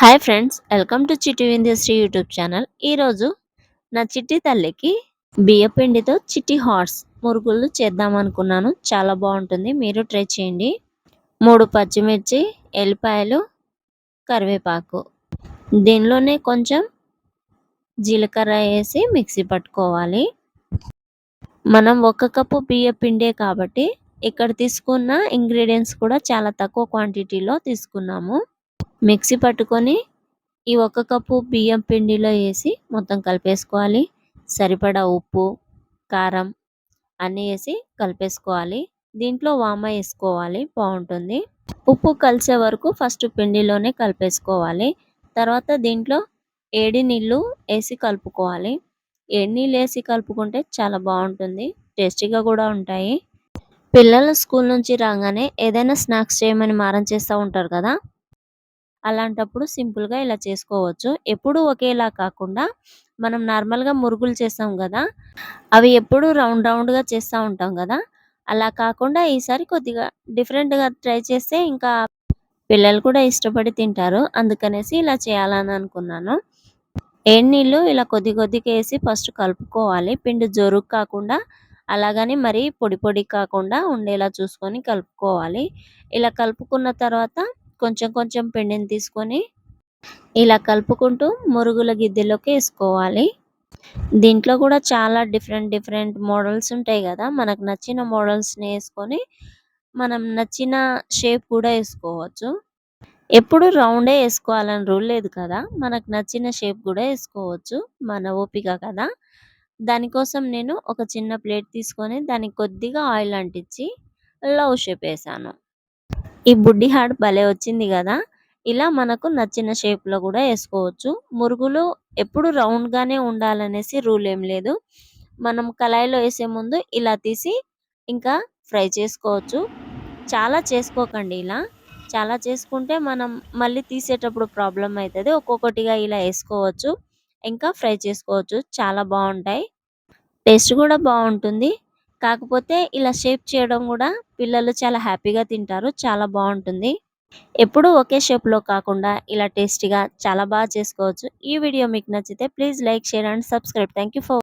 Hi friends, welcome to చిట్టి వింధ్యశ్రీ YouTube channel. ఈరోజు నా చిట్టి తల్లికి బియ్యపిండితో చిట్టి హార్ట్స్ మురుగులు చేద్దాం అనుకున్నాను. చాలా బాగుంటుంది, మీరు ట్రై చేయండి. 3 పచ్చిమిర్చి, ఎల్లిపాయలు, కరివేపాకు, దీనిలోనే కొంచెం జీలకర్ర వేసి మిక్సీ పట్టుకోవాలి. మనం 1 కప్పు బియ్యపిండే కాబట్టి ఇక్కడ తీసుకున్న ఇంగ్రీడియంట్స్ కూడా చాలా తక్కువ క్వాంటిటీలో తీసుకున్నాము. మిక్సీ పట్టుకొని ఈ 1 కప్పు బియ్యం పిండిలో వేసి మొత్తం కలిపేసుకోవాలి. సరిపడా ఉప్పు, కారం అన్నీ వేసి కలిపేసుకోవాలి. దీంట్లో వామ వేసుకోవాలి, బాగుంటుంది. ఉప్పు కలిసే వరకు ఫస్ట్ పిండిలోనే కలిపేసుకోవాలి. తర్వాత దీంట్లో ఏడి నీళ్ళు వేసి కలుపుకోవాలి. ఏడి నీళ్ళు వేసి కలుపుకుంటే చాలా బాగుంటుంది, టేస్టీగా కూడా ఉంటాయి. పిల్లలు స్కూల్ నుంచి రాగానే ఏదైనా స్నాక్స్ చేయమని మారం చేస్తూ ఉంటారు కదా, అలాంటప్పుడు సింపుల్గా ఇలా చేసుకోవచ్చు. ఎప్పుడు ఒకేలా కాకుండా మనం నార్మల్గా మురుగులు చేస్తాం కదా, అవి ఎప్పుడు రౌండ్ రౌండ్గా చేస్తూ ఉంటాం కదా, అలా కాకుండా ఈసారి కొద్దిగా డిఫరెంట్గా ట్రై చేస్తే ఇంకా పిల్లలు కూడా ఇష్టపడి తింటారు. అందుకనేసి ఇలా చేయాలని అనుకున్నాను. నీళ్ళు ఇలా కొద్ది కొద్దిగా వేసి ఫస్ట్ కలుపుకోవాలి. పిండి జోరుకు కాకుండా అలాగని మరీ పొడి పొడి కాకుండా ఉండేలా చూసుకొని కలుపుకోవాలి. ఇలా కలుపుకున్న తర్వాత కొంచెం కొంచెం పిండిని తీసుకొని ఇలా కలుపుకుంటూ మురుగుల గిద్దెలోకి వేసుకోవాలి. దీంట్లో కూడా చాలా డిఫరెంట్ మోడల్స్ ఉంటాయి కదా, మనకు నచ్చిన మోడల్స్ని వేసుకొని మనం నచ్చిన షేప్ కూడా వేసుకోవచ్చు. ఎప్పుడు రౌండే వేసుకోవాలని రూల్ లేదు కదా, మనకు నచ్చిన షేప్ కూడా వేసుకోవచ్చు, మన ఓపిక కదా. దానికోసం నేను ఒక చిన్న ప్లేట్ తీసుకొని దానికి కొద్దిగా ఆయిల్ అంటించి లవ్ షేప్ వేసాను. ఈ బుడ్డి హార్ట్ భలే వచ్చింది కదా. ఇలా మనకు నచ్చిన షేప్లో కూడా వేసుకోవచ్చు. మురుగులు ఎప్పుడు రౌండ్గానే ఉండాలనేసి రూల్ ఏం లేదు. మనం కళాయిలో వేసే ముందు ఇలా తీసి ఇంకా ఫ్రై చేసుకోవచ్చు. చాలా చేసుకోకండి, ఇలా చాలా చేసుకుంటే మనం మళ్ళీ తీసేటప్పుడు ప్రాబ్లం అవుతుంది. ఒక్కొక్కటిగా ఇలా వేసుకోవచ్చు, ఇంకా ఫ్రై చేసుకోవచ్చు. చాలా బాగుంటాయి, టేస్ట్ కూడా బాగుంటుంది. కాకపోతే ఇలా షేప్ చేయడం కూడా పిల్లలు చాలా హ్యాపీగా తింటారు, చాలా బాగుంటుంది. ఎప్పుడు ఒకే షేప్లో కాకుండా ఇలా టేస్టీగా చాలా బాగా చేసుకోవచ్చు. ఈ వీడియో మీకు నచ్చితే please like, share and subscribe. Thank you for